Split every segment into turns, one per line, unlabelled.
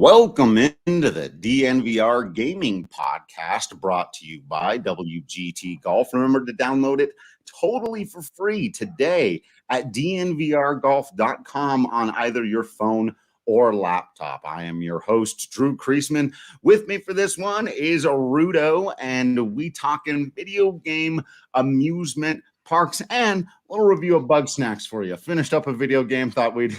Welcome into the DNVR Gaming podcast brought to you by WGT Golf. Remember to download it totally for free today at dnvrgolf.com on either your phone or laptop. I am your host, Drew Creasman. With me for this one is Rudo, and we talking video game, amusement, parks, and a little review of Bugsnax for you. Finished up a video game, thought we'd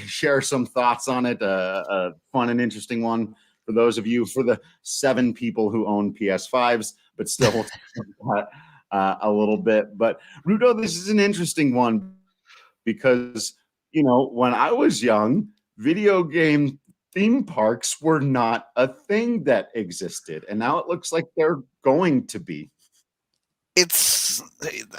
share some thoughts on it. A fun and interesting one for those of you, for the 7 people who own PS5s, but still we'll talk about that a little bit. But Rudo, this is an interesting one because, you know, when I was young, video game theme parks were not a thing that existed, and now it looks like they're going to be.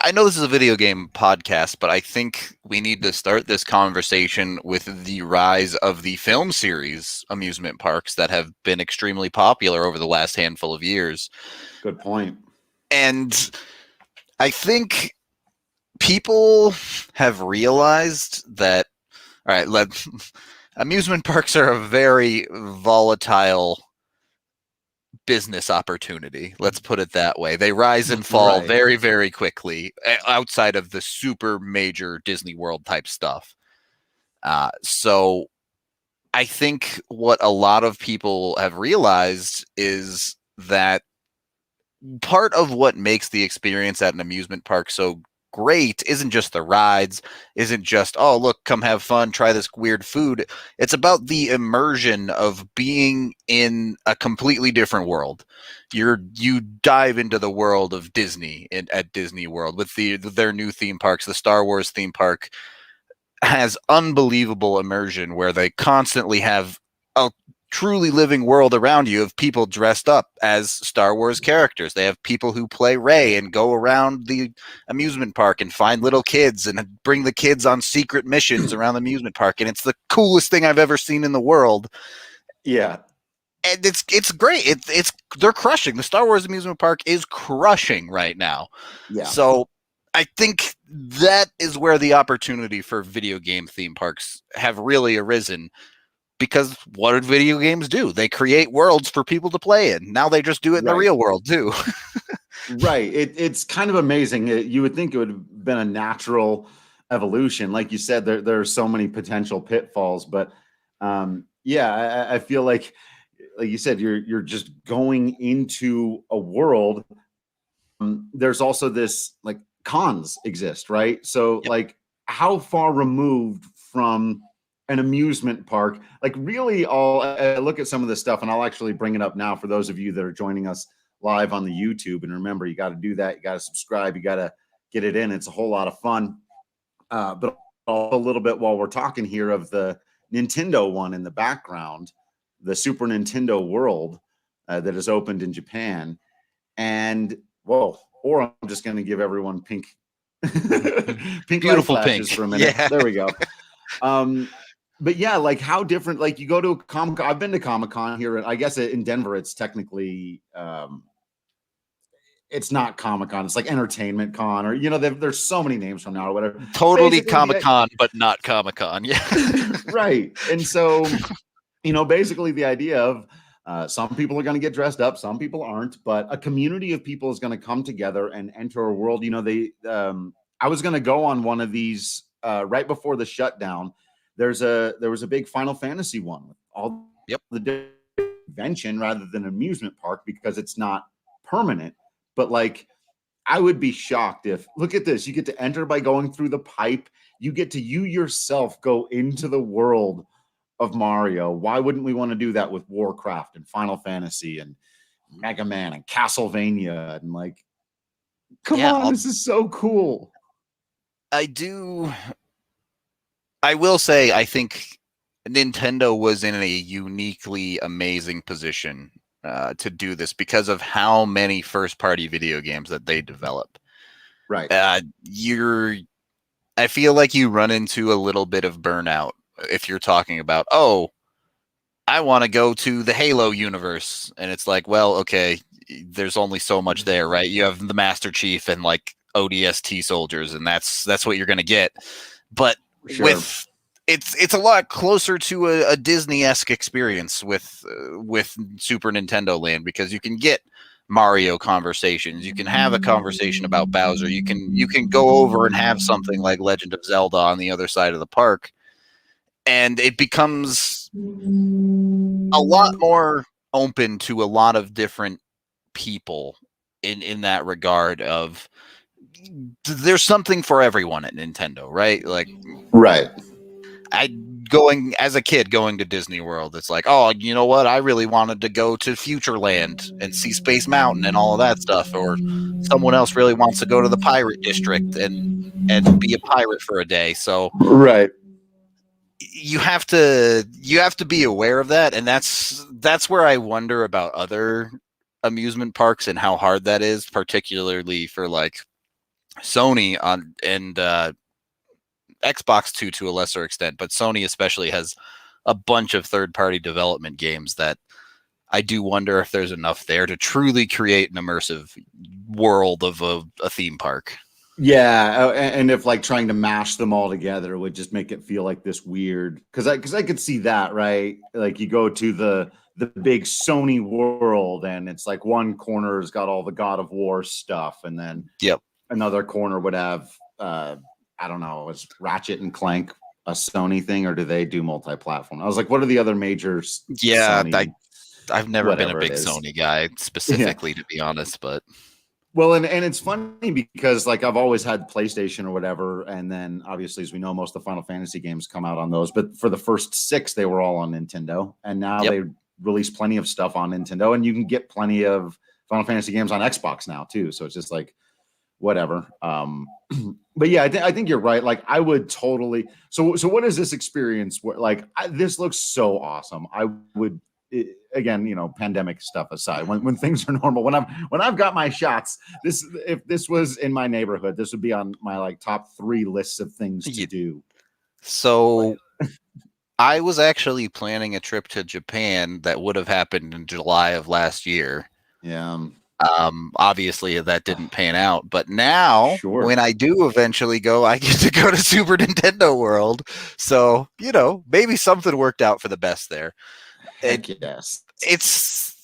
I know this is a video game podcast, but I think we need to start this conversation with the rise of the film series amusement parks that have been extremely popular over the last handful of years.
Good point.
And I think people have realized that, all right, amusement parks are a very volatile business opportunity. Let's put it that way. They rise and fall very, very quickly outside of the super major Disney World type stuff. So I think what a lot of people have realized is that part of what makes the experience at an amusement park so great isn't just the rides, isn't just, oh, look, come have fun, try this weird food. It's about the immersion of being in a completely different world. You dive into the world of Disney at Disney World with their new theme parks. The Star Wars theme park has unbelievable immersion where they constantly have a truly living world around you of people dressed up as Star Wars characters. They have people who play Rey and go around the amusement park and find little kids and bring the kids on secret missions around the amusement park. And it's the coolest thing I've ever seen in the world.
Yeah.
And it's great. They're crushing. The Star Wars amusement park is crushing right now.
Yeah.
So I think that is where the opportunity for video game theme parks have really arisen. Because what did video games do? They create worlds for people to play in. Now they just do it in the real world too.
Right. It's kind of amazing. You would think it would have been a natural evolution. Like you said, there are so many potential pitfalls, but I feel like you said, you're just going into a world. There's also this, like, cons exist, right? So like, how far removed from an amusement park, like, really, I look at some of this stuff, and I'll actually bring it up now for those of you that are joining us live on the YouTube. And remember, you got to do that. You got to subscribe. You got to get it in. It's a whole lot of fun. But a little bit while we're talking here of the Nintendo one in the background, the Super Nintendo World that is opened in Japan. And or I'm just going to give everyone pink
beautiful
light flashes
pink
for a minute.
Yeah.
There we go. But yeah, like, how different, like, you go to a Comic-Con. I've been to Comic-Con here. I guess in Denver, it's technically, it's not Comic-Con. It's like Entertainment Con, or, you know, there's so many names from now or whatever.
Totally Comic-Con, but not Comic-Con. Yeah.
Right. And so, you know, basically the idea of some people are going to get dressed up, some people aren't, but a community of people is going to come together and enter a world. You know, I was going to go on one of these right before the shutdown. There was a big Final Fantasy one with all the convention rather than an amusement park, because it's not permanent. But, like, I would be shocked if, look at this, you get to enter by going through the pipe. You get to yourself go into the world of Mario. Why wouldn't we want to do that with Warcraft and Final Fantasy and Mega Man and Castlevania? And, like, come on, this is so cool.
I will say, I think Nintendo was in a uniquely amazing position to do this because of how many first-party video games that they develop.
Right.
I feel like you run into a little bit of burnout if you're talking about, oh, I want to go to the Halo universe. And it's like, well, okay, there's only so much there, right? You have the Master Chief and, like, ODST soldiers, and that's what you're going to get. But with it's a lot closer to a Disney-esque experience with Super Nintendo Land, because you can get Mario conversations, you can have a conversation about Bowser, you can go over and have something like Legend of Zelda on the other side of the park, and it becomes a lot more open to a lot of different people in that regard of there's something for everyone at Nintendo, right? Like,
right.
As a kid going to Disney World, it's like, oh, you know what? I really wanted to go to Futureland and see Space Mountain and all of that stuff. Or someone else really wants to go to the Pirate District and be a pirate for a day. So
right.
You have to be aware of that, and that's where I wonder about other amusement parks and how hard that is, particularly for like Sony and Xbox to a lesser extent, but Sony especially has a bunch of third-party development games that I do wonder if there's enough there to truly create an immersive world of a theme park.
Yeah, and if like trying to mash them all together would just make it feel like this weird, because I could see that, right? Like you go to the big Sony world and it's like one corner's got all the God of War stuff, and then another corner would have I don't know, is Ratchet and Clank a Sony thing, or do they do multi-platform? I was like, what are the other major Sony,
I've never been a big Sony guy specifically, to be honest, but
well, and it's funny because like I've always had PlayStation or whatever, and then obviously, as we know, most of the Final Fantasy games come out on those. But for the first 6, they were all on Nintendo, and now they release plenty of stuff on Nintendo, and you can get plenty of Final Fantasy games on Xbox now too. So it's just like whatever. But yeah, I think you're right. Like I would totally. So what is this experience? Like this looks so awesome. I would. Again, you know, pandemic stuff aside, when things are normal, when I've got my shots, if this was in my neighborhood, this would be on my like top 3 lists of things to do.
So I was actually planning a trip to Japan that would have happened in July of last year.
Yeah.
Obviously that didn't pan out, but now when I do eventually go, I get to go to Super Nintendo World. So, you know, maybe something worked out for the best there.
Yes.
It's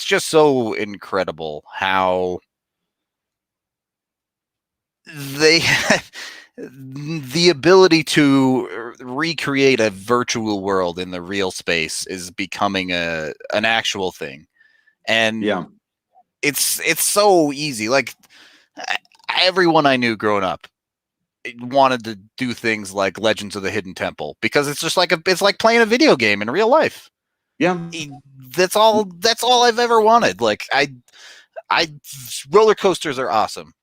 just so incredible how they the ability to recreate a virtual world in the real space is becoming an actual thing. And it's so easy. Like everyone I knew growing up wanted to do things like Legends of the Hidden Temple, because it's just like it's like playing a video game in real life.
Yeah,
that's all I've ever wanted. Like I roller coasters are awesome.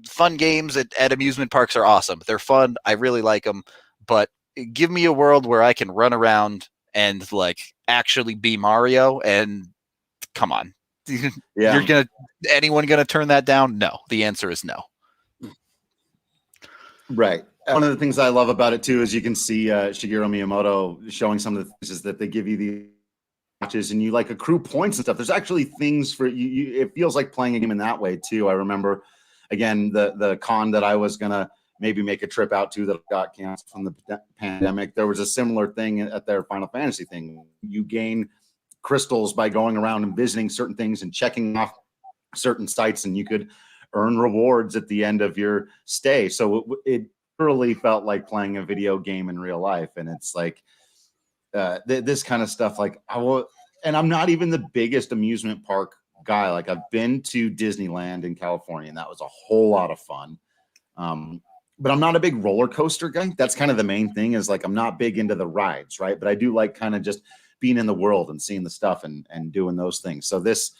Fun games at amusement parks are awesome. They're fun. I really like them. But give me a world where I can run around and like actually be Mario. And come on, anyone gonna turn that down? No. The answer is no.
Right. One of the things I love about it too is you can see Shigeru Miyamoto showing some of the things is that they give you the matches and you like accrue points and stuff. There's actually things for you. It feels like playing a game in that way too. I remember again the con that I was gonna maybe make a trip out to that got canceled from the pandemic. There was a similar thing at their Final Fantasy thing. You gain crystals by going around and visiting certain things and checking off certain sites, and you could earn rewards at the end of your stay. So it really felt like playing a video game in real life. And it's like this kind of stuff. Like and I'm not even the biggest amusement park guy. Like I've been to Disneyland in California, and that was a whole lot of fun. But I'm not a big roller coaster guy. That's kind of the main thing, is like I'm not big into the rides, right? But I do like kind of just being in the world and seeing the stuff and doing those things. So this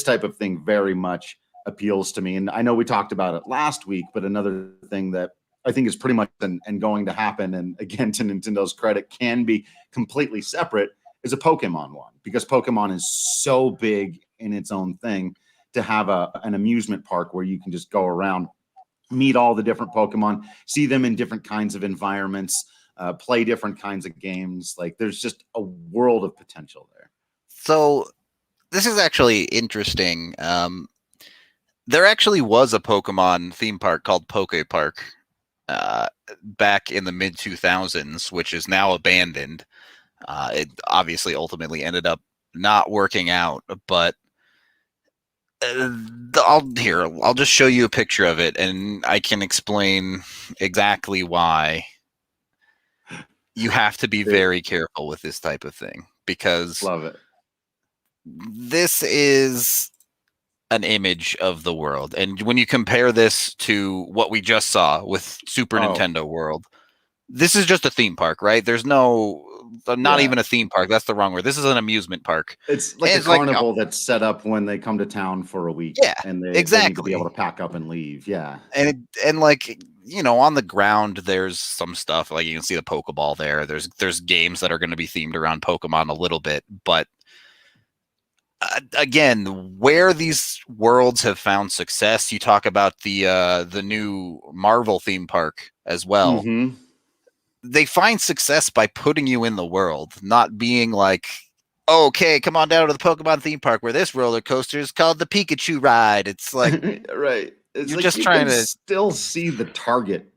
type of thing very much appeals to me. And I know we talked about it last week, but another thing that I think is pretty much and going to happen, and again, to Nintendo's credit, can be completely separate, is a Pokemon one, because Pokemon is so big in its own thing to have an amusement park where you can just go around, meet all the different Pokemon, see them in different kinds of environments, play different kinds of games. Like there's just a world of potential there.
So this is actually interesting. There actually was a Pokemon theme park called Poke Park. back in the mid 2000s, which is now abandoned. It obviously ultimately ended up not working out, but I'll just show you a picture of it, and I can explain exactly why you have to be very careful with this type of thing, because
Love it.
this is an image of the world. And when you compare this to what we just saw with Super Nintendo World, this is just a theme park, right? There's not even a theme park. That's the wrong word. This is an amusement park.
It's like a carnival that's set up when they come to town for a week.
Yeah,
and they
exactly.
need to be able to pack up and leave. Yeah.
And like, on the ground, there's some stuff like you can see the Pokeball there. There's games that are going to be themed around Pokemon a little bit, but again, where these worlds have found success, you talk about the new Marvel theme park as well.
Mm-hmm.
They find success by putting you in the world, not being like, okay, come on down to the Pokemon theme park where this roller coaster is called the Pikachu ride. It's like,
right. It's
you're
like
just
you
trying
can
to
still see the target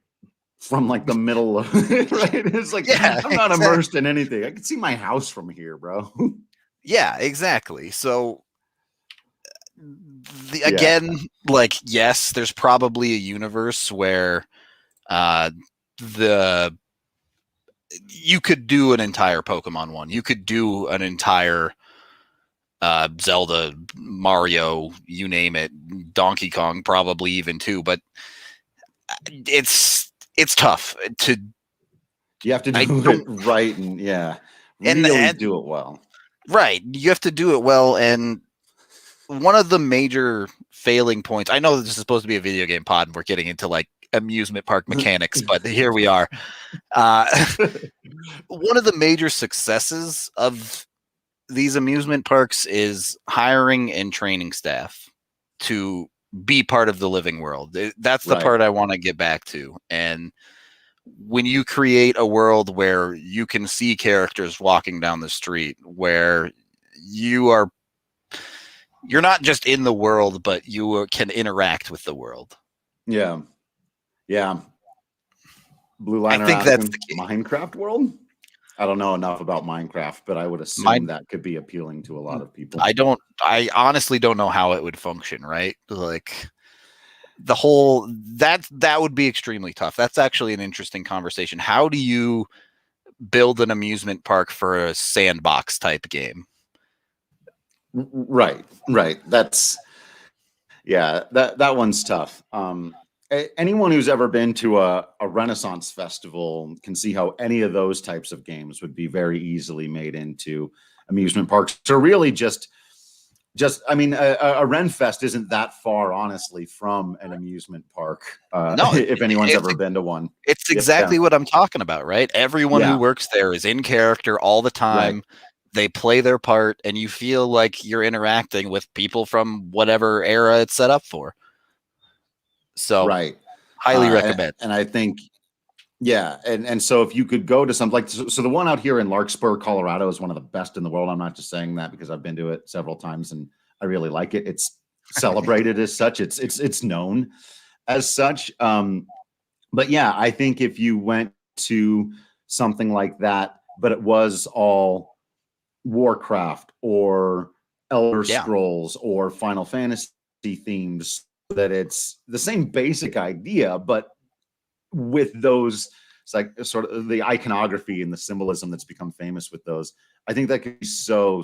from like the middle of it, right? It's like,
yeah,
I'm not immersed in anything. I can see my house from here, bro.
Yeah, exactly. So again, like, yes, there's probably a universe where the you could do an entire Pokemon one. You could do an entire Zelda, Mario, you name it, Donkey Kong, probably even too. But it's tough to.
You have to do it right, and really do it well.
Right, you have to do it well, and one of the major failing points. I know this is supposed to be a video game pod, and we're getting into like amusement park mechanics, but here we are. One of the major successes of these amusement parks is hiring and training staff to be part of the living world. That's the part I want to get back to. And when you create a world where you can see characters walking down the street, where you're not just in the world, but you can interact with the world.
Yeah. Blue Liner,
I think that's the key.
Minecraft world. I don't know enough about Minecraft, but I would assume that could be appealing to a lot of people.
I honestly don't know how it would function, right? Like the whole that would be extremely tough. That's actually an interesting conversation. How do you build an amusement park for a sandbox type game?
Right. That's that one's tough. Anyone who's ever been to a Renaissance festival can see how any of those types of games would be very easily made into amusement parks. So really just I mean, a Ren Fest isn't that far, honestly, from an amusement park.
No,
if anyone's ever been to one.
It's exactly what I'm talking about, right? Everyone who works there is in character all the time. Right. They play their part, and you feel like you're interacting with people from whatever era it's set up for. So, highly recommend.
And I think, and so if you could go to some so the one out here in Larkspur, Colorado, is one of the best in the world. I'm not just saying that because I've been to it several times and I really like it. It's celebrated as such. It's known as such. But yeah, I think if you went to something like that, but it was all Warcraft or Elder Scrolls or Final Fantasy themes, that it's the same basic idea, but with those, it's like sort of the iconography and the symbolism that's become famous with those. I think that could be so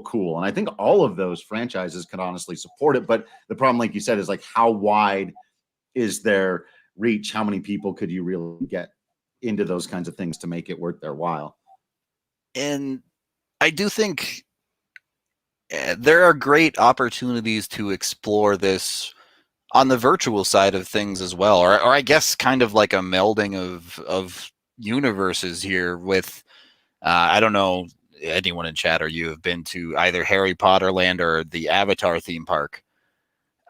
cool. And I think all of those franchises can honestly support it. But the problem, like you said, is like, how wide is their reach? How many people could you really get into those kinds of things to make it worth their while?
And I do think there are great opportunities to explore this on the virtual side of things as well, or I guess kind of like a melding of universes here with, I don't know, anyone in chat or you have been to either Harry Potter Land or the Avatar theme park.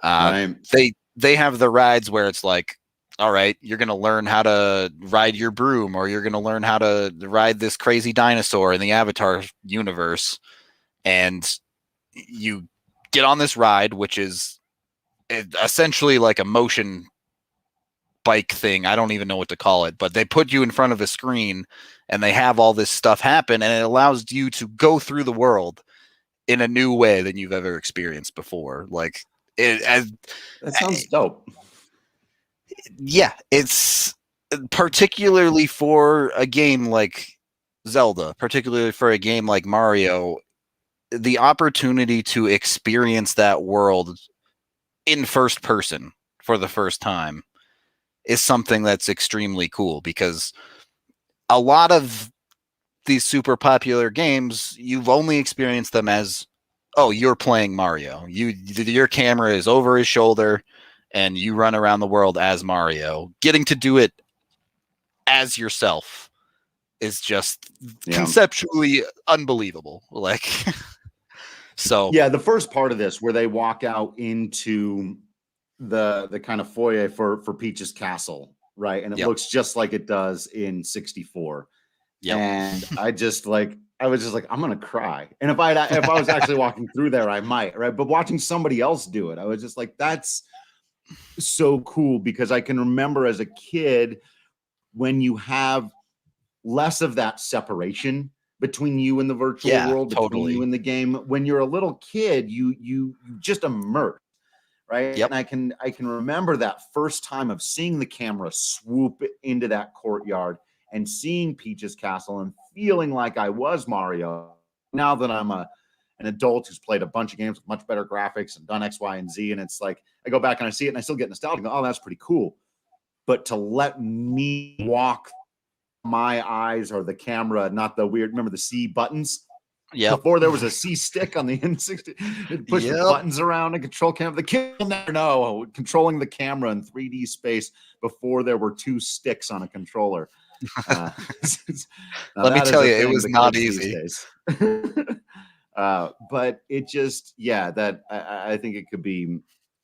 They have the rides where it's like, all right, you're going to learn how to ride your broom, or you're going to learn how to ride this crazy dinosaur in the Avatar universe. And you get on this ride, which is essentially like a motion bike thing. I don't even know what to call it, but they put you in front of a screen and they have all this stuff happen, and it allows you to go through the world in a new way than you've ever experienced before. Like
that sounds dope.
Yeah, it's particularly for a game like Zelda, particularly for a game like Mario, the opportunity to experience that world in first person for the first time is something that's extremely cool, because a lot of these super popular games, you've only experienced them as, oh, you're playing Mario. Your camera is over his shoulder and you run around the world as Mario. Getting to do it as yourself is just conceptually unbelievable. Like, so
yeah, the first part of this where they walk out into the kind of foyer for Peach's castle, right? And it looks just like it does in 64. Yep. And I was just like, I'm gonna cry. And if I was actually walking through there, I might, right? But watching somebody else do it, I was just like, that's so cool, because I can remember as a kid when you have less of that separation between you and the virtual world, between you and the game. When you're a little kid, you just immerse, right? Yep. And I can remember that first time of seeing the camera swoop into that courtyard and seeing Peach's castle and feeling like I was Mario. Now that I'm an adult who's played a bunch of games with much better graphics and done X, Y, and Z, and it's like I go back and I see it and I still get nostalgic and go, oh, that's pretty cool. But to let me walk my eyes or the camera, not the weird, remember the C buttons? Yeah. Before there was a C stick on the N60, it pushed the buttons around and control camera. The kid will never know controlling the camera in 3D space before there were 2 sticks on a controller.
Let me tell you, it was not easy.
But it just, that I think it could be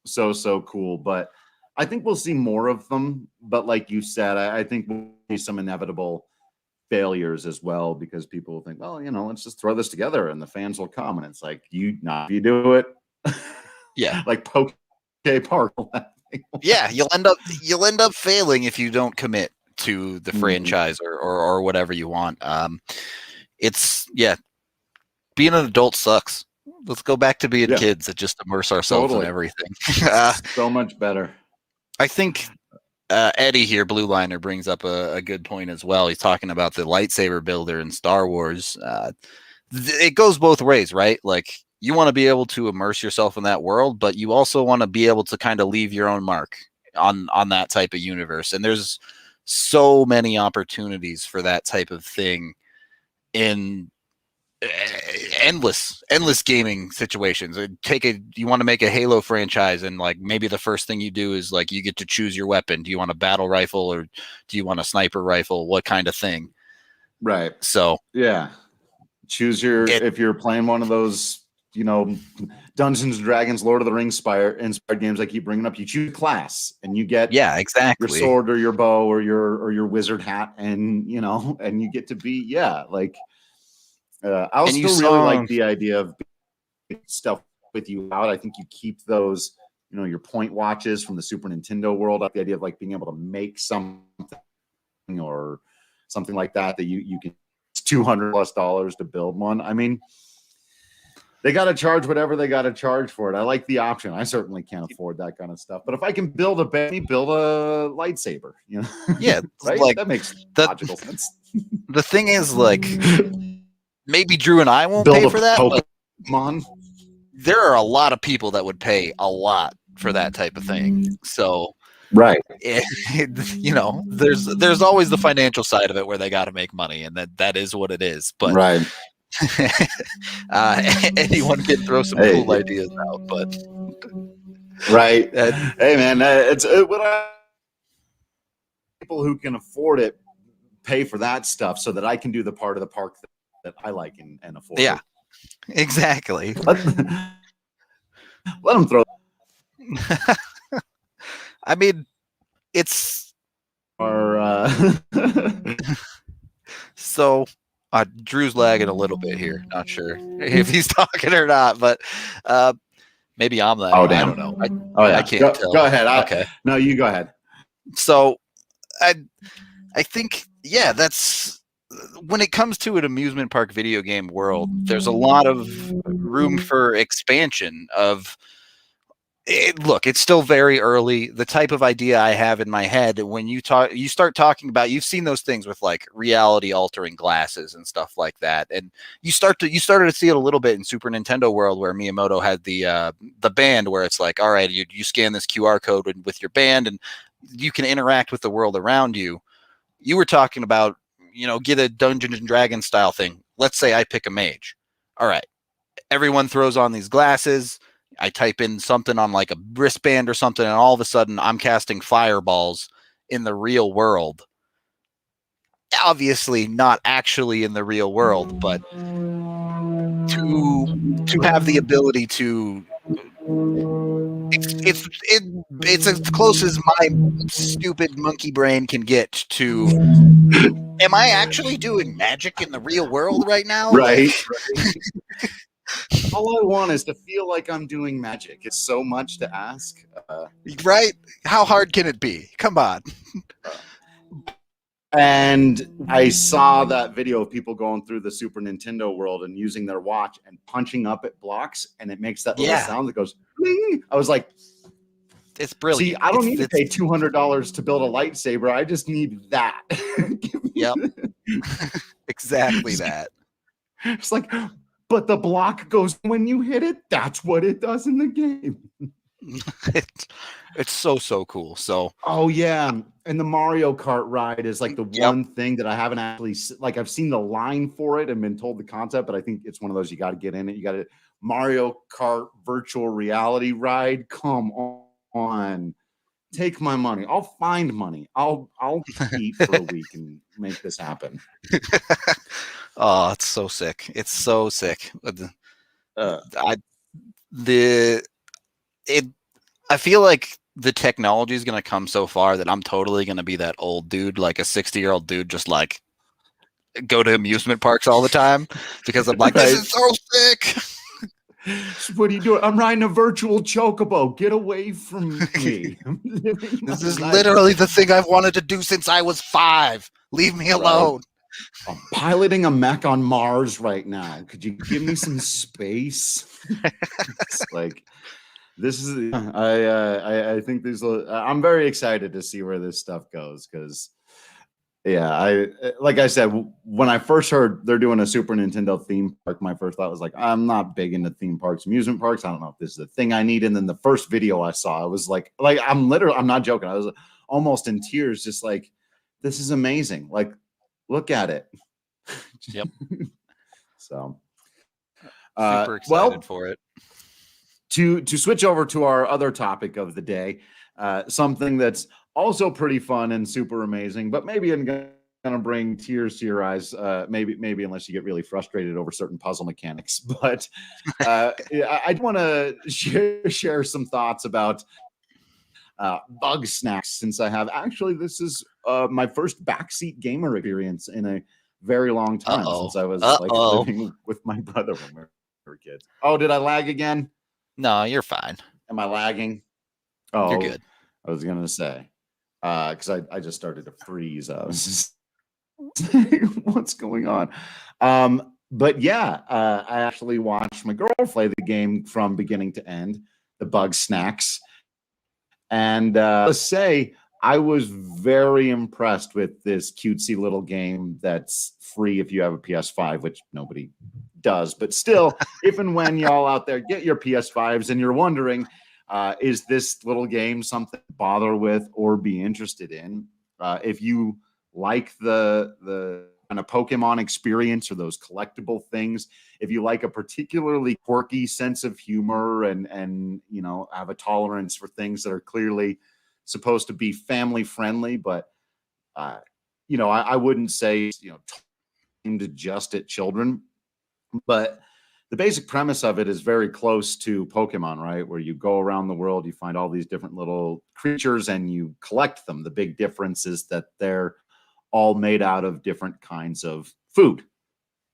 so cool. But I think we'll see more of them. But like you said, I think we'll see some inevitable failures as well, because people will think, well, let's just throw this together and the fans will come. And it's like, if you do it, like Poke Park.
Yeah, you'll end up failing if you don't commit to the franchise or whatever you want. It's being an adult sucks. Let's go back to being kids and just immerse ourselves in everything.
So much better.
I think Eddie here, Blue Liner, brings up a good point as well. He's talking about the lightsaber builder in Star Wars. It goes both ways, right? Like, you want to be able to immerse yourself in that world, but you also want to be able to kind of leave your own mark on that type of universe. And there's so many opportunities for that type of thing in endless gaming situations. You want to make a Halo franchise, and like maybe the first thing you do is like you get to choose your weapon. Do you want a battle rifle or do you want a sniper rifle? What kind of thing?
Right.
So
choose if you're playing one of those, Dungeons and Dragons, Lord of the Rings inspired games I keep bringing up, you choose class and you get your sword or your bow or your wizard hat, and and you get to be I still really like the idea of stuff with you out. I think you keep those, your point watches from the Super Nintendo world. The idea of like being able to make something or something like that you can, it's $200+ to build one. I mean, they got to charge whatever they got to charge for it. I like the option. I certainly can't afford that kind of stuff. But if I can build a lightsaber, right?
Like,
that makes logical sense.
The thing is, like, maybe Drew and I won't pay for that.
Pokemon.
There are a lot of people that would pay a lot for that type of thing. So,
right.
There's always the financial side of it where they got to make money, and that is what it is. But
right.
Anyone can throw some cool ideas out, but
right. Hey man, it's people who can afford it pay for that stuff so that I can do the part of the park that I like and afford.
Yeah, exactly.
Let them throw.
I mean, it's so. Drew's lagging a little bit here. Not sure if he's talking or not, but maybe I'm lagging.
Oh, damn.
I don't know.
I can't tell. Go ahead. Okay. No, you go ahead.
So I think, yeah, that's when it comes to an amusement park video game world, there's a lot of room for expansion of look, it's still very early. The type of idea I have in my head when you start talking about, you've seen those things with like reality altering glasses and stuff like that, and you started to see it a little bit in Super Nintendo world where Miyamoto had the band where it's like, all right, you scan this QR code with your band and you can interact with the world around you. You were talking about, get a Dungeons and Dragons style thing. Let's say I pick a mage. All right, everyone throws on these glasses. I type in something on like a wristband or something, and all of a sudden I'm casting fireballs in the real world. Obviously not actually in the real world, but to have the ability to it's as close as my stupid monkey brain can get to am I actually doing magic in the real world right now?
Right. All I want is to feel like I'm doing magic. It's so much to ask.
Right? How hard can it be? Come on.
And I saw that video of people going through the Super Nintendo world and using their watch and punching up at blocks, and it makes that little sound that goes bling. I was like,
it's brilliant.
See, I don't need to pay $200 to build a lightsaber. I just need that.
Yep. Exactly that.
It's like, but the block goes when you hit it. That's what it does in the game.
It's so cool. So,
oh yeah, and the Mario Kart ride is like the one thing that I haven't actually like. I've seen the line for it and been told the concept, but I think it's one of those you got to get in it. You got to Mario Kart virtual reality ride. Come on, take my money. I'll find money. I'll eat for a week and make this happen.
Oh, it's so sick. It's so sick. I feel like the technology is going to come so far that I'm totally going to be that old dude, like a 60-year-old dude, just like go to amusement parks all the time because I'm like, this is so sick.
What are you doing? I'm riding a virtual chocobo. Get away from me.
This is literally the thing I've wanted to do since I was 5. Leave me alone.
I'm piloting a mech on Mars right now. Could you give me some space? It's like, this is, I think there's, I'm very excited to see where this stuff goes because, yeah, like I said, when I first heard they're doing a Super Nintendo theme park, my first thought was like, I'm not big into theme parks, amusement parks. I don't know if this is the thing I need. And then the first video I saw, I was like I'm not joking. I was almost in tears, just like, this is amazing. Like, look at it.
Yep.
So,
super excited for it.
To switch over to our other topic of the day, something that's also pretty fun and super amazing, but maybe I'm gonna bring tears to your eyes. Maybe unless you get really frustrated over certain puzzle mechanics. But I want to share some thoughts about Bugsnax, since I have actually this is my first backseat gamer experience in a very long time since I was like living with my brother when we were kids. Oh, did I lag again?
No, you're fine.
Am I lagging? Oh,
you're good.
I was gonna say because I just started to freeze. I was just what's going on? But yeah, I actually watched my girl play the game from beginning to end, the Bugsnax. And let's say I was very impressed with this cutesy little game that's free if you have a PS5, which nobody does. But still, if and when y'all out there get your PS5s and you're wondering, is this little game something to bother with or be interested in? If you like the kind of Pokemon experience or those collectible things, if you like a particularly quirky sense of humor and you know have a tolerance for things that are clearly supposed to be family friendly, but you know I wouldn't say aimed just at children, but the basic premise of it is very close to Pokemon, right? Where you go around the world, you find all these different little creatures and you collect them. The big difference is that they're all made out of different kinds of food.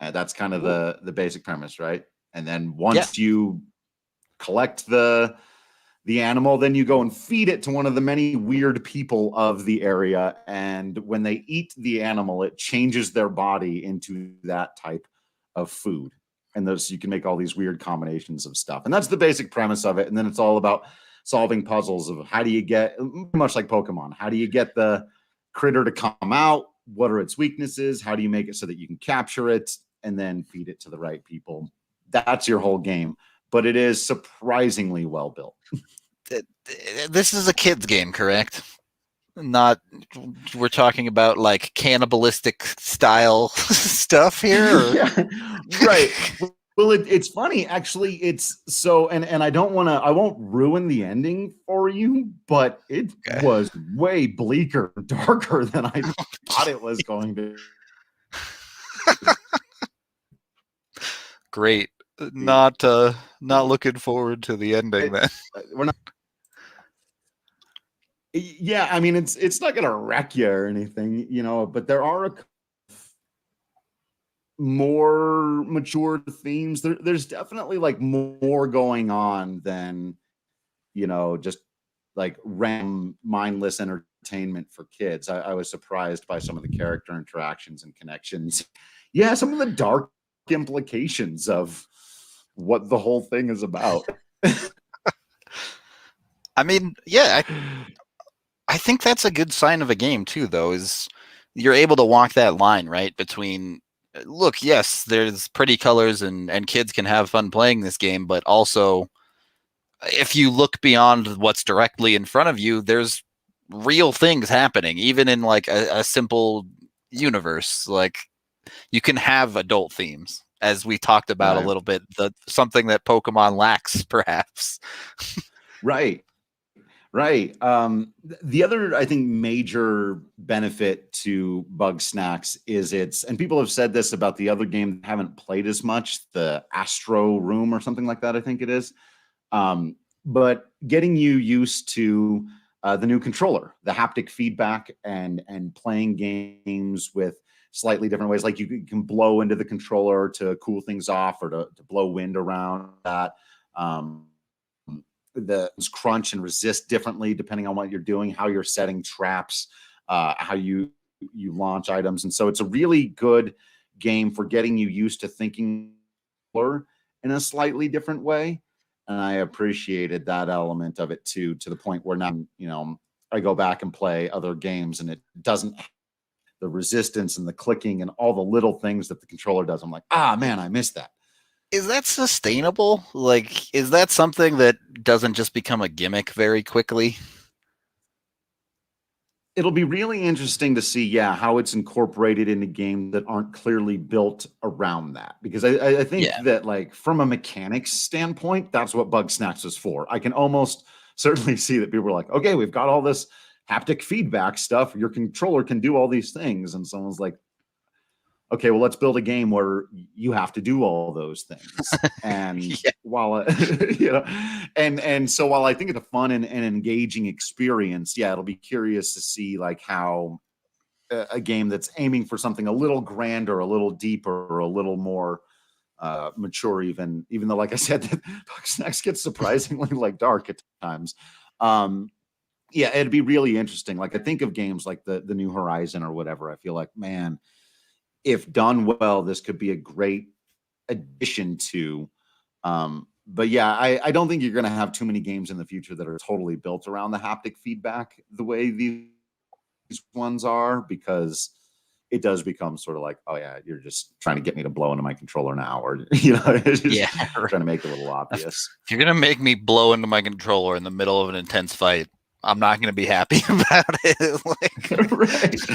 That's kind of the basic premise, right? And then once you collect the the animal, then you go and feed it to one of the many weird people of the area. And when they eat the animal, it changes their body into that type of food. And those, you can make all these weird combinations of stuff. And that's the basic premise of it. And then it's all about solving puzzles of how do you get, much like Pokemon, how do you get the critter to come out? What are its weaknesses? How do you make it so that you can capture it and then feed it to the right people? That's your whole game. But it is surprisingly well built.
This is a kid's game, correct? Not, we're talking about like cannibalistic style stuff here? Or?
Yeah, right. Well, it's funny, actually. It's so, and I don't want to, I won't ruin the ending for you, but it was way bleaker, darker than I thought it was going to.
Great. Not looking forward to the ending then.
We're not. Yeah, I mean, it's not gonna wreck you or anything, you know, but there are more mature themes. There's definitely like more going on than, you know, just like random mindless entertainment for kids. I was surprised by some of the character interactions and connections. Yeah, some of the dark implications of what the whole thing is about.
I mean, yeah, I think that's a good sign of a game too, though, is you're able to walk that line, right? Between, look, yes, there's pretty colors and kids can have fun playing this game, but also if you look beyond what's directly in front of you, there's real things happening, even in like a simple universe. Like you can have adult themes, as we talked about a little bit, something that Pokemon lacks, perhaps.
Right. The other, I think, major benefit to Bugsnax is and people have said this about the other game that haven't played as much, the Astro Room or something like that, I think it is. But getting you used to the new controller, the haptic feedback, and playing games with slightly different ways. Like you can blow into the controller to cool things off or to blow wind around that. The crunch and resist differently depending on what you're doing, how you're setting traps, how you launch items. And so it's a really good game for getting you used to thinking in a slightly different way. And I appreciated that element of it too, to the point where now, you know, I go back and play other games and it doesn't, the resistance and the clicking and all the little things that the controller does. I'm like, man, I missed that.
Is that sustainable? Like, is that something that doesn't just become a gimmick very quickly?
It'll be really interesting to see, how it's incorporated into games that aren't clearly built around that. Because I think that, like, from a mechanics standpoint, that's what Bugsnax is for. I can almost certainly see that people are like, okay, we've got all this haptic feedback stuff. Your controller can do all these things. And someone's like, okay, well, let's build a game where you have to do all those things. And while, you know, and so while I think it's a fun and engaging experience, it'll be curious to see like how a game that's aiming for something a little grander, a little deeper, or a little more mature, even though, like I said, Bugsnax gets surprisingly like dark at times. It'd be really interesting. Like I think of games like the New Horizon or whatever. I feel like, man, if done well, this could be a great addition to. But I don't think you're going to have too many games in the future that are totally built around the haptic feedback the way these ones are, because it does become sort of like, oh yeah, you're just trying to get me to blow into my controller now, or trying to make it a little obvious.
If you're going to make me blow into my controller in the middle of an intense fight, I'm not going to be happy about it.
Right. It's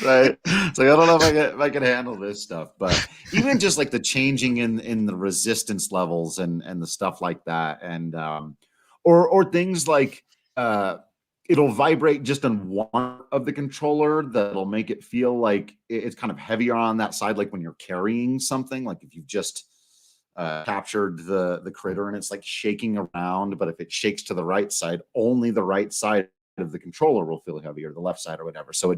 like, I don't know if I can handle this stuff, but even just like the changing in the resistance levels and the stuff like that. And, or things like, it'll vibrate just on one of the controller that'll make it feel like it's kind of heavier on that side. Like when you're carrying something, like if you've just, captured the critter and it's like shaking around, but if it shakes to the right side, only the right side of the controller will feel heavier, the left side or whatever. So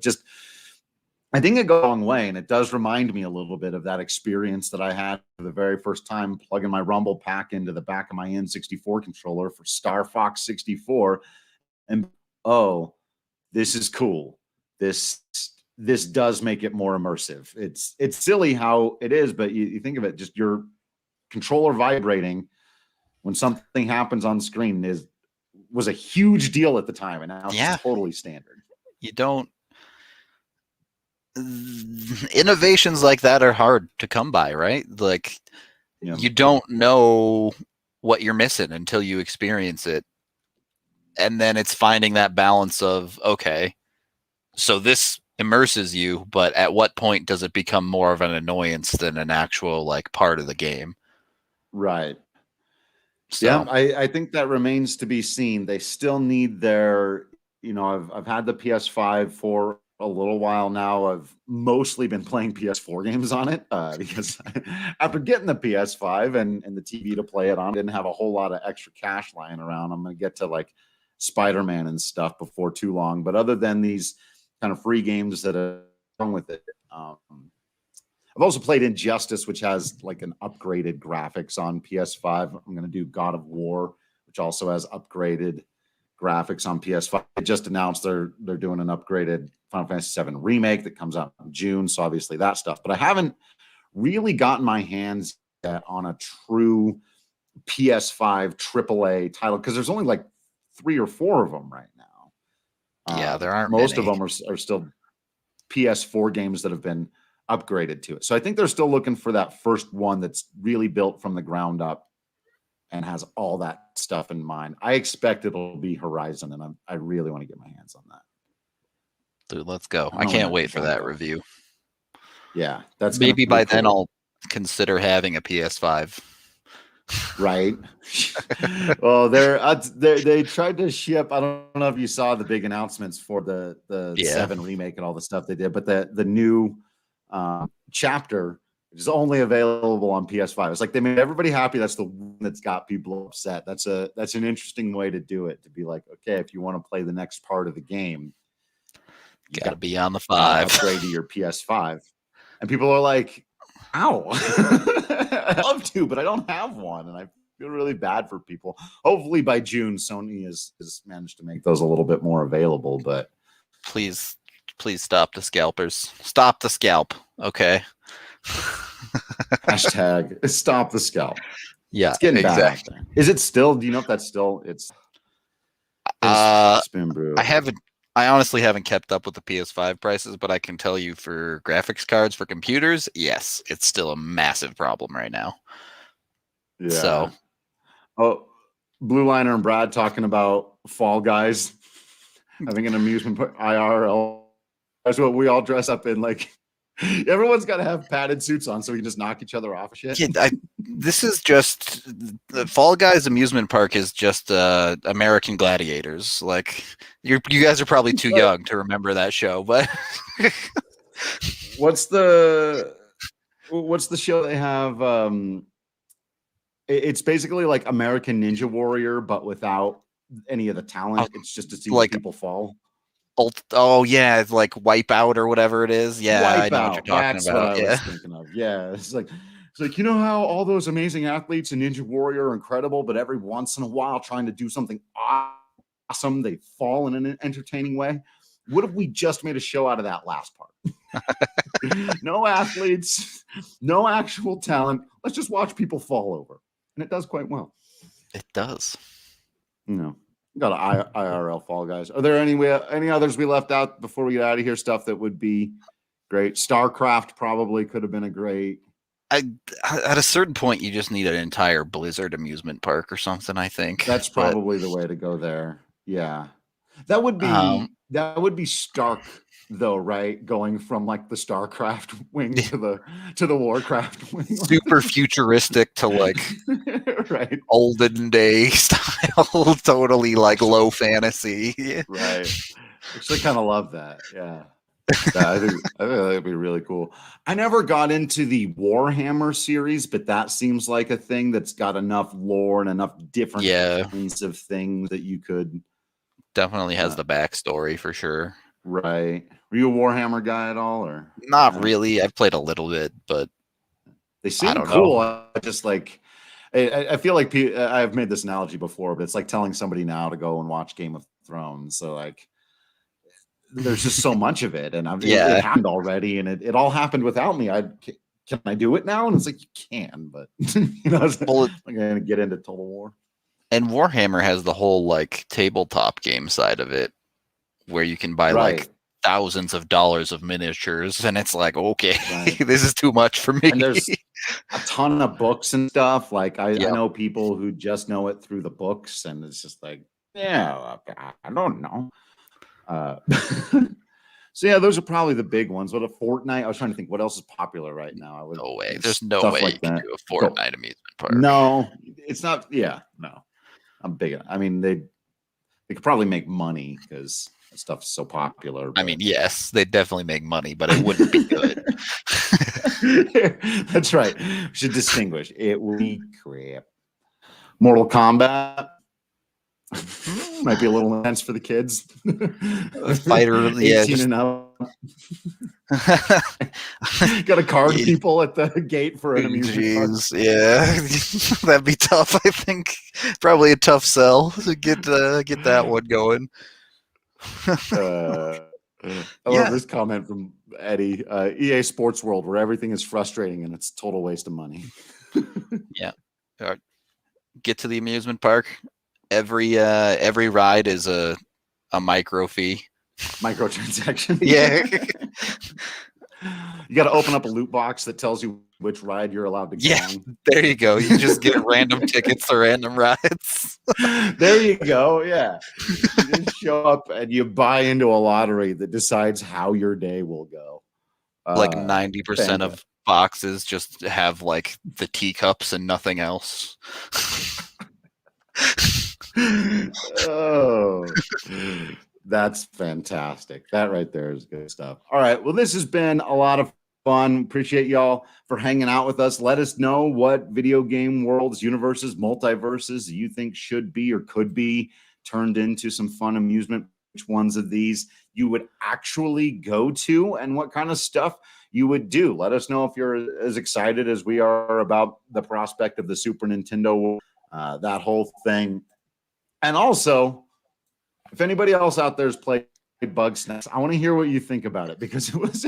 I think it goes a long way, and it does remind me a little bit of that experience that I had for the very first time plugging my Rumble Pack into the back of my N64 controller for Star Fox 64, and oh, this is cool. This does make it more immersive. It's silly how it is, but you think of it, just your controller vibrating when something happens on screen was a huge deal at the time, and now it's totally standard.
You don't. Innovations like that are hard to come by, right? Like, you don't know what you're missing until you experience it. And then it's finding that balance of, okay, so this immerses you, but at what point does it become more of an annoyance than an actual like part of the game?
Right.
So.
Yeah, I think that remains to be seen. They still need their, I've had the PS5 for a little while now. I've mostly been playing PS4 games on it because after getting the PS5 and the TV to play it on, I didn't have a whole lot of extra cash lying around. I'm going to get to like Spider-Man and stuff before too long. But other than these kind of free games that are wrong with it, I've also played Injustice, which has like an upgraded graphics on PS5. I'm going to do God of War, which also has upgraded graphics on PS5. They just announced they're doing an upgraded Final Fantasy VII remake that comes out in June. So obviously that stuff. But I haven't really gotten my hands yet on a true PS5 AAA title because there's only like 3 or 4 of them right now.
Yeah, there aren't
most
many.
of them are still PS4 games that have been upgraded to it. So I think they're still looking for that first one that's really built from the ground up and has all that stuff in mind. I expect it'll be Horizon, and I really want to get my hands on that.
Dude, let's go. I can't wait for that review.
Yeah, that's
maybe by then I'll consider having a PS5.
Right. Well, they tried to ship. I don't know if you saw the big announcements for the 7 remake and all the stuff they did, but the new chapter is only available on PS5. It's like they made everybody happy. That's the one that's got people upset. That's an interesting way to do it. To be like, okay, if you want to play the next part of the game,
you got to be on the 5.
Upgrade to your PS5, and people are like, "Ow, I love to, but I don't have one," and I feel really bad for people. Hopefully, by June, Sony has managed to make those a little bit more available. But
please stop the scalpers. Stop the scalp. Okay.
Hashtag stop the scalp.
Yeah,
it's getting bad out there. Is it still? Do you know if that's still? It's Spoon Brew.
I honestly haven't kept up with the PS5 prices, but I can tell you for graphics cards for computers, yes, it's still a massive problem right now.
Yeah.
So,
Blue Liner and Brad talking about Fall Guys having an amusement IRL. That's what we all dress up in. Like, everyone's got to have padded suits on so we can just knock each other off of shit.
Yeah, this is just the Fall Guys amusement park is just American Gladiators. Like, you guys are probably too young to remember that show, but
what's the show they have? It's basically like American Ninja Warrior, but without any of the talent. It's just to see like people fall.
Oh yeah, it's like Wipeout or whatever it is. Yeah,
Wipeout.
I know what you're talking
That's
about.
What I was thinking of. Yeah, it's like you know how all those amazing athletes in Ninja Warrior are incredible, but every once in a while, trying to do something awesome, they fall in an entertaining way. What if we just made a show out of that last part? No athletes, no actual talent. Let's just watch people fall over, and it does quite well.
It does.
Got an IRL Fall Guys. Are there any others we left out before we get out of here? Stuff that would be great. StarCraft probably could have been a great.
At a certain point, you just need an entire Blizzard amusement park or something. I think
that's probably the way to go there. Yeah, that would be stark though, right? Going from like the StarCraft wing to the Warcraft wing,
super futuristic to like
right
olden day style, totally like low fantasy.
Right. Actually, kind of love that. Yeah. I think that'd be really cool. I never got into the Warhammer series, but that seems like a thing that's got enough lore and enough different kinds of things that you could.
Definitely has the backstory for sure.
Right. Were you a Warhammer guy at all, or
Not really. I've played a little bit, but
they
I
seem
don't know.
cool. I just like I feel like I've made this analogy before, but it's like telling somebody now to go and watch Game of Thrones. So like, there's just so much of it, and it
Yeah.
happened already, and it all happened without me. Can I do it now? And it's like, you can, but
Well,
I'm gonna get into Total War.
and Warhammer has the whole like tabletop game side of it, where you can buy like
Right.
thousands of dollars of miniatures, and it's like, okay,
Right.
this is too much for me.
And there's a ton of books and stuff. Like I
Yep.
know people who just know it through the books, and it's just like, yeah, I don't know. So yeah, those are probably the big ones. What a Fortnite. I was trying to think what else is popular right now. I would
No way. There's no
stuff
way
like
you can
that.
do a Fortnite amusement park.
No, it's not. Yeah, no. I'm big. I mean, they could probably make money because stuff's so popular.
I mean, yes, they definitely make money, but it wouldn't be good.
That's right. We should distinguish. It will be crap. Mortal Kombat might be a little intense for the kids.
Fighter,
18 and up. Got to card people at the gate for an amusement park.
Yeah, that'd be tough. I think probably a tough sell to get that one going.
I love this comment from Eddie. EA Sports World, where everything is frustrating and it's a total waste of money.
Yeah. Get to the amusement park. Every ride is a micro fee.
Microtransaction.
Yeah.
You got to open up a loot box that tells you which ride you're allowed to go on.
There you go. You just get random tickets to random rides.
There you go. Yeah. You just show up and you buy into a lottery that decides how your day will go.
Like 90% of boxes just have like the teacups and nothing else.
Oh, that's fantastic. That right there is good stuff. All right. Well, this has been a lot of fun. Appreciate y'all for hanging out with us. Let us know what video game worlds, universes, multiverses you think should be or could be turned into some fun amusement. Which ones of these you would actually go to and what kind of stuff you would do. Let us know if you're as excited as we are about the prospect of the Super Nintendo, that whole thing. And also, if anybody else out there has played Bugsnax, I want to hear what you think about it, because it was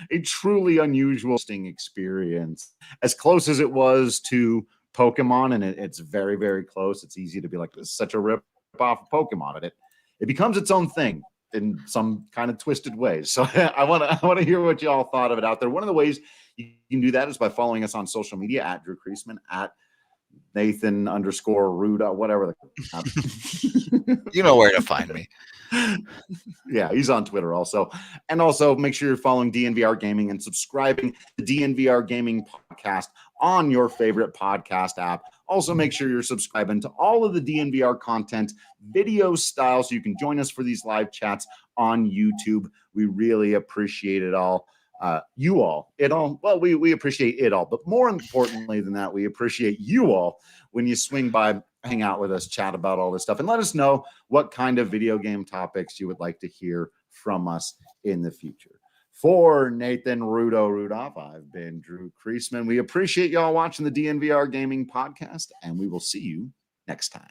a truly unusual experience. As close as it was to Pokemon, and it's very, very close. It's easy to be like, this is such a rip off of Pokemon. And it becomes its own thing in some kind of twisted ways. So I want to hear what y'all thought of it out there. One of the ways you can do that is by following us on social media at Drew Creasman, at Nathan_Ruda, whatever.
You know where to find me.
Yeah, he's on Twitter also. And also make sure you're following DNVR Gaming and subscribing to the DNVR Gaming podcast on your favorite podcast app. Also, make sure you're subscribing to all of the DNVR content, video style, so you can join us for these live chats on YouTube. We really appreciate it all. We appreciate it all, but more importantly than that, we appreciate you all when you swing by, hang out with us, chat about all this stuff, and let us know what kind of video game topics you would like to hear from us in the future. For Nathan Rudolph, I've been Drew Creasman. We appreciate y'all watching the DNVR Gaming podcast, and we will see you next time.